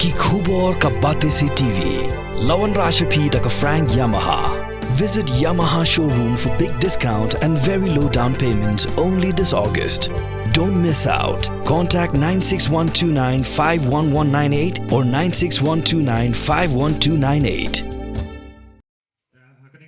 ki khubor ka bate se TV lawan rashapi da ka Frank Yamaha. Visit Yamaha showroom for big discount and very low down payments only this August. Don't miss out. Contact 96129 51198 or 96129 51298.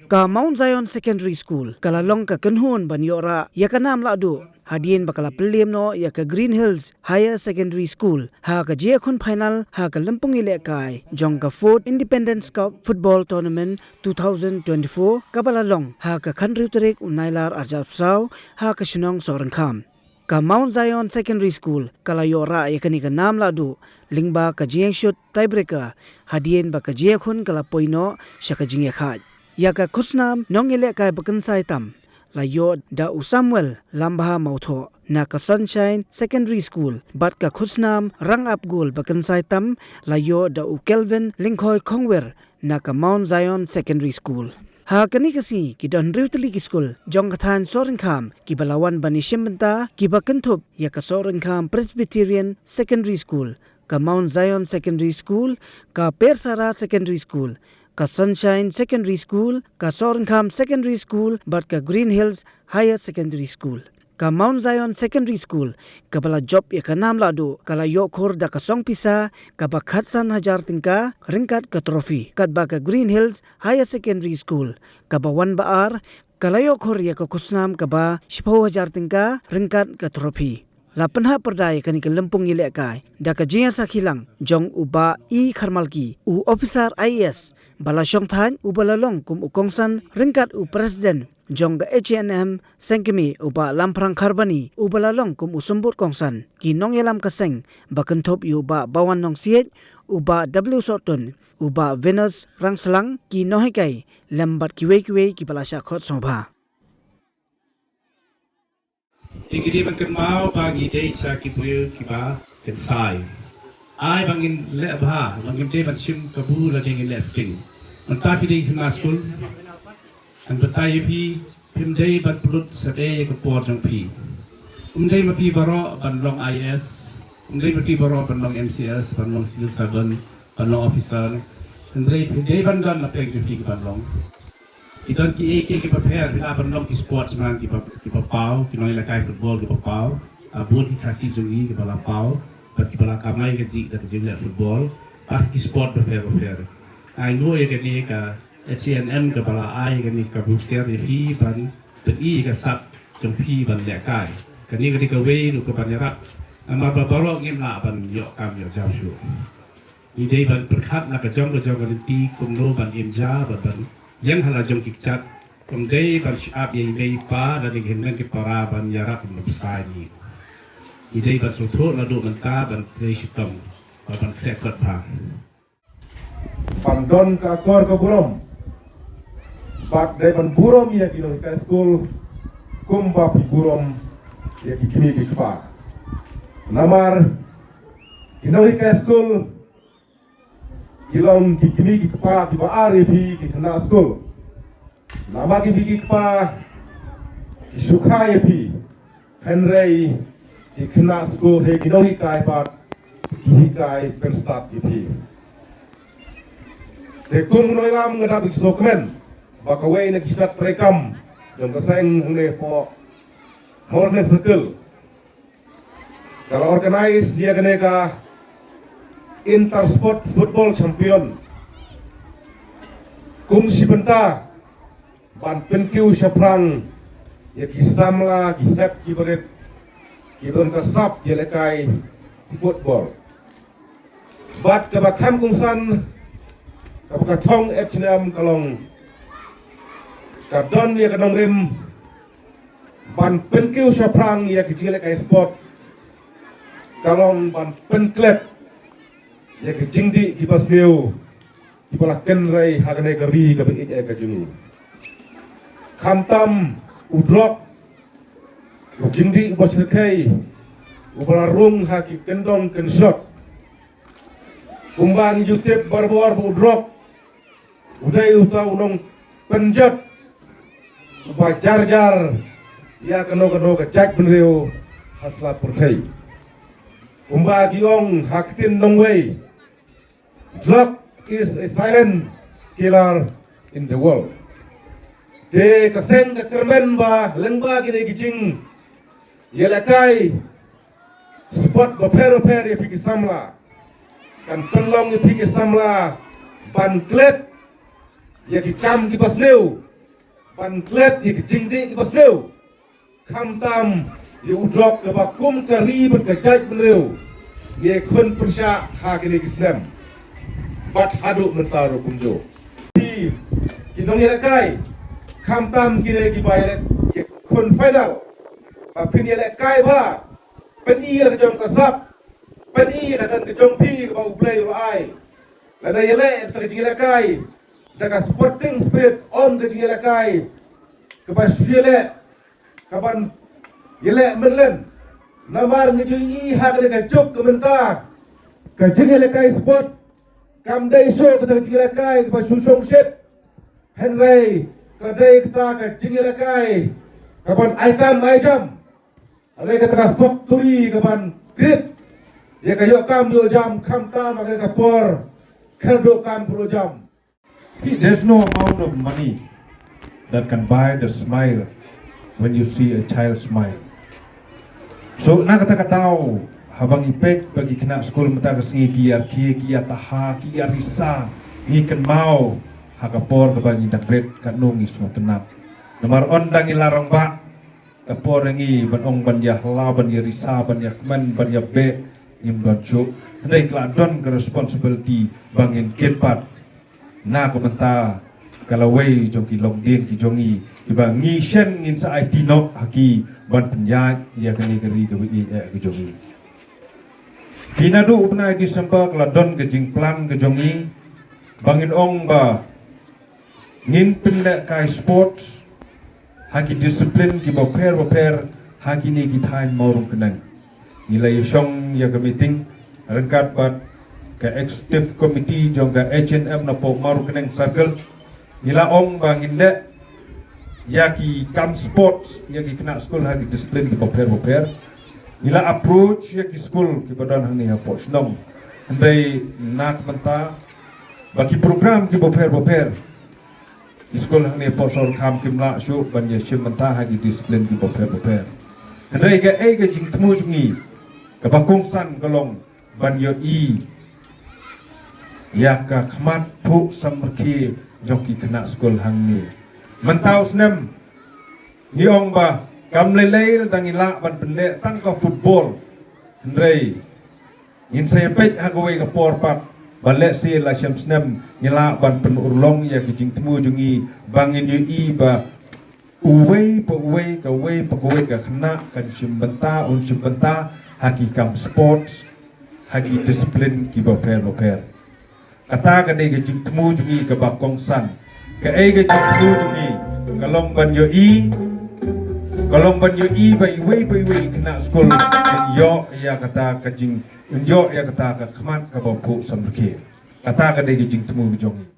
Ka Mount Zion Secondary School kalalong ka Kanhon Banyora ya kanam ladu hadien bakala pelim no ya ka Green Hills Higher Secondary School ha ka Jekhun final ha ka Lampung Ilekai jong ka 4th Independence Cup Football Tournament 2024 kabalalong ha ka Khandriu Tarik Unailar Arjap Sau ha ka Shinong Sorankam ka Mount Zion Secondary School kalayora ya kani ka nam ladu lingba ka Jengshut tiebreaker hadien ba ka Jekhun kala poino sya ka Jingekhat ya ka khusnam nongile kai bakan sai tam la yo da Samuel lambha mautho na ka Sunshine Secondary School bat ka khusnam rang up gol bakan sai tam la yo da Kelvin Lingkhoi Khongwer na ka Mount Zion Secondary School ha kani kasi ki don riutli ki school jong kathan Sorinkham ki balawan bani shimbanta ki bakanthop ya ka Sorinkham Presbyterian Secondary School ka Mount Zion Secondary School ka Persara Secondary School ka Sunshine Secondary School, ka Sorinkham Secondary School, bat ka Green Hills Higher Secondary School. Ka Mount Zion Secondary School, ka bala job ya ka nam lado, ka la yokhor da ka song pisa, ka ba khatsan hajar tingka, ringkat ka trophy. Kat ba ka Green Hills Higher Secondary School, ka ba wan baar, ka la yokhor ya ka kusnam ka ba 10,000 tingka, ringkat ka trophy. Lapanha perdaya kani ke Lampung Ilekai da ka jinga sakhilang jong uba I Kharmalki u officer IAS bala shongthan u balalong kum ukongsan ringkat u president jong ga HNM Sengkemi uba lamprang kharbani u balalong kum usumbut kongsan ki nong yelam kaseng bakanthop u ba bawan nong siet uba W Soton uba Venus Rangsalang ki nohikai lambat kiwe ki balasha khot sobha Ikidi mau bagi desa kibuil kiba kensai. Ai bangin lebha bangin de batsim kabu la dingin lesking. Mentapi di school. An betai pi pimdei bat pulut sade ke por jang pi. Umdei mapi baro ban long IS. Umdei mapi baro ban long MCS ban long civil servant ban long officer. Umdei pimdei ban dan la peng pi ban long. Idan ki ke prepare bila ban ki sports man ki pau ki noi la kai football ki pau abun ki kasi jungi ki bala pau ki bala kamai ke jik dat jeng football ki sport prepare ai no ye ni ka HNM ke bala ai ke ni ka busier ni fi ban i ka sap jong fi ban le kai ka ni ka we nu ka ban yarak ama ba balo ngim la ban yo kam yo jaw shu ni dei ban perkhat na ka jong ti kum no ban im ja ban yang hala jom kichat kumdei ban siap yang dei pa dan ingin ke para ban yarak besar ni idei ban soto ladu menta ban dei sitom ban klepet pa pandon ka kor ka burom bat dei ban burom ya kilo ka school kumba pi burom ya kini ki pa namar kino ka school kilom kini ki pa di ba RP ki kana school nama ki ki pa ki sukha pi henrei ki kana school he kino hi kai pa ki kai pen start pi te kum noi lam ngada bi sokmen ba ka we ne ki start rekam jong ka seng ne po morne circle kalau organize dia kene ka Intersport Football Champion kum sibenta ban penkiu syafrang ya kisamla ki hep ki beret ki don kasap ya lekai football bat ka bakam kungsan ka bakatong H&M kalong ka don ya kadong rim ban penkiu syafrang ya ki lekai sport kalong ban penklep ya ke jingdi ki basneu ki pala kenrai hagane gari ka bi ka jungu khamtam udrok jingdi bosrekai ubala rung ha ki kendong kenshot kumbang youtube barbor udrok udai uta unong penjat upa jar ya kano ka jak benreo hasla purkai kumba giong haktin nongwei drug is a silent killer in the world. De kasen ka kermen ba lengba gini gijing yelakai spot ba pero ya pigi samla kan penlong ya pigi samla ban klet ya ki kam ki basneu ban klet ya ki jingdi ki basneu kam tam ya udrok ka ba kum ka ribet ka jaj beneu ye kun persya ha gini gisnem bat hadu mentaru kumjo di kinong yelakai kam tam gini ki bayek ye kun final ba pin yelakai ba peni ke jong kasap peni katan ke jong pi ke bau play lo ai la na yele ta ke jingelakai daga sporting spirit om ke jingelakai ke ba syele kaban yele menlen namar ngeju i hak de ke jok ke menta ke jingelakai sport kam dai show ke jingelakai ke ba susong set henry ke dai kita ke jingelakai kaban item ada kata factory kapan grid dia kayo kam yo jam kam ta magai kapor kerdo kam pro jam. See, there's no amount of money that can buy the smile when you see a child smile. So na kata tahu habang ipek bagi kena sekolah mata kesengi kia taha kia risa ngiken mau hakapor kebangi dakret kanung isma tenat. Nomor ondang ilarang ba kapor ngi banong banjah la banjah risa banjah keman banjah be im donjo hendai keladon ke responsibility bangin ketpat na komenta kalau wei jongki longdien ki jongi kiba ngi shen ngin sa IT no haki ban penjaj ya kani geri ke wi ki jongi pinadu upna Desember keladon ke jingplan ke jongi bangin ong ba ngin pendek kai sports haki disiplin ki boper haki ni ki time morung kenang nilai syong ya ke meeting rengkat bat ke executive committee jong ke H&M na po morung kenang circle nila ong bangin de ya ki kam sports ya ki kena school haki disiplin ki boper nila approach ya ki school ki badan hang ni po snong andai nak menta bagi program ki boper sekolah ni posor kam kimla syu banya sim mentah hagi disiplin ki boper kendai ke ke jing temu jungi ke bakong san golong banyo i ya ka khmat pu samki joki kena sekolah hang ni mentau snem ni ong ba kam lele dang ila ban penle tang ka football kendai in saya pek hagoi ka porpat balek si la syam snem nyela ban penurlong ya kijing temu jungi bangin yu i ba uwei ka wei ka kena kan simbenta haki kam sports haki disiplin ki boper kata ka dei kijing temu jungi ka bakong san ka kijing temu jungi kalong ban yu i ba iwei kena skol yo ya kata kajing yo ya kata ka khmat ka bau samrke kata ka dei jing temu jongi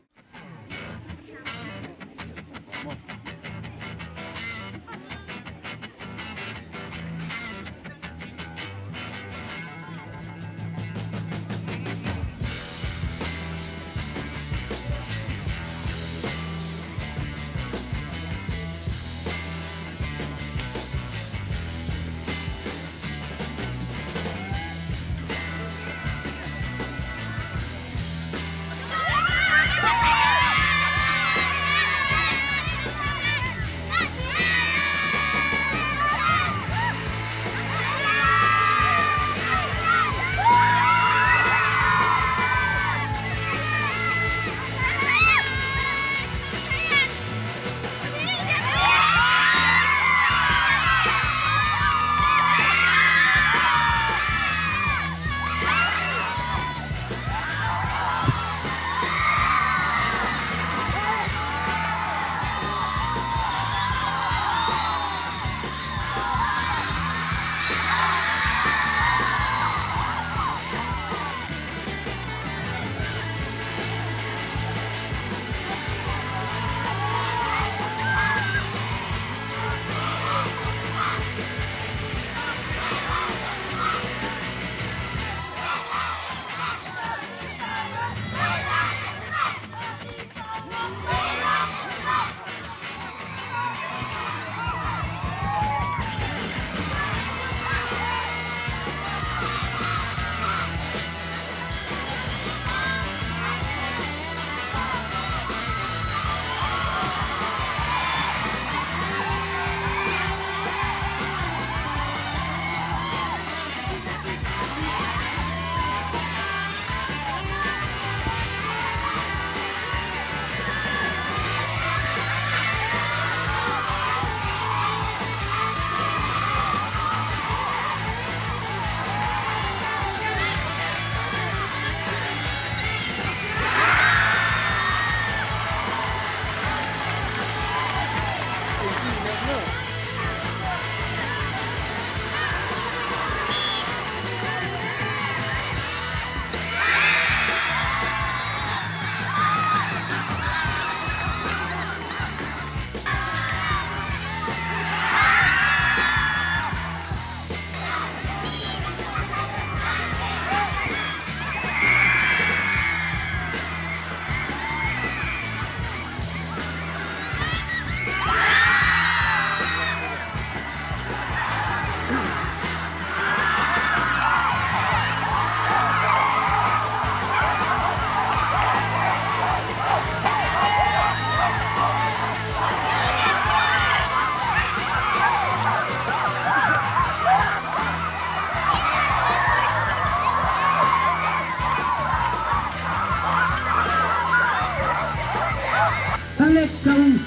Alex Kawi,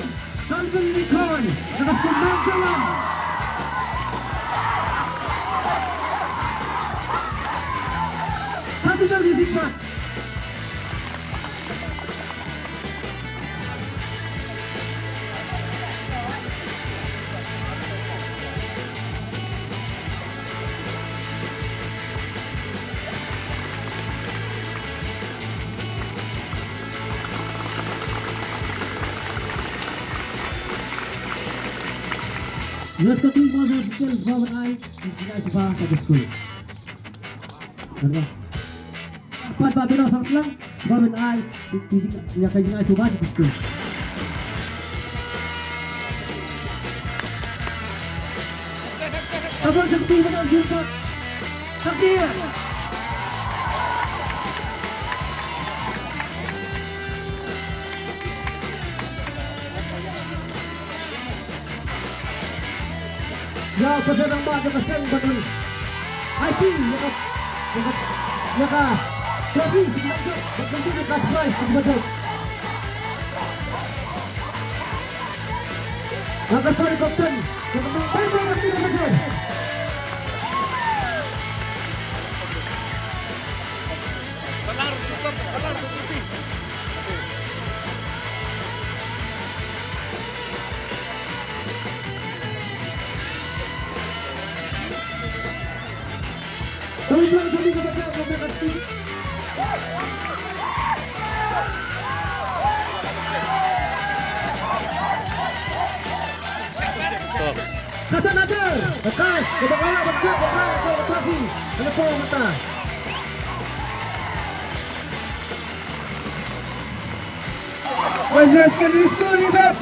Calvin Nicon, nakasunod sa lang. Satu lagi Zikmat. Let's go to Mother School, Bob and I, tidak coba pada school. Empat babi no sang lang, Bob and I, tidak kajian coba pada school. Abang sakti benar jumpa, sakti. Ya, pasal ang mga kasang batul. I think yaka trophy signature continue cash prize signature. Angkat sorry kapten. Kapten signature. Benar trophy. Kami bilang kami kepada Bapak Kapten. Kata Nader, lekas, kebakaran bersiap, bakaran, operasi, telepon mata. Wajah sekali sekali dah.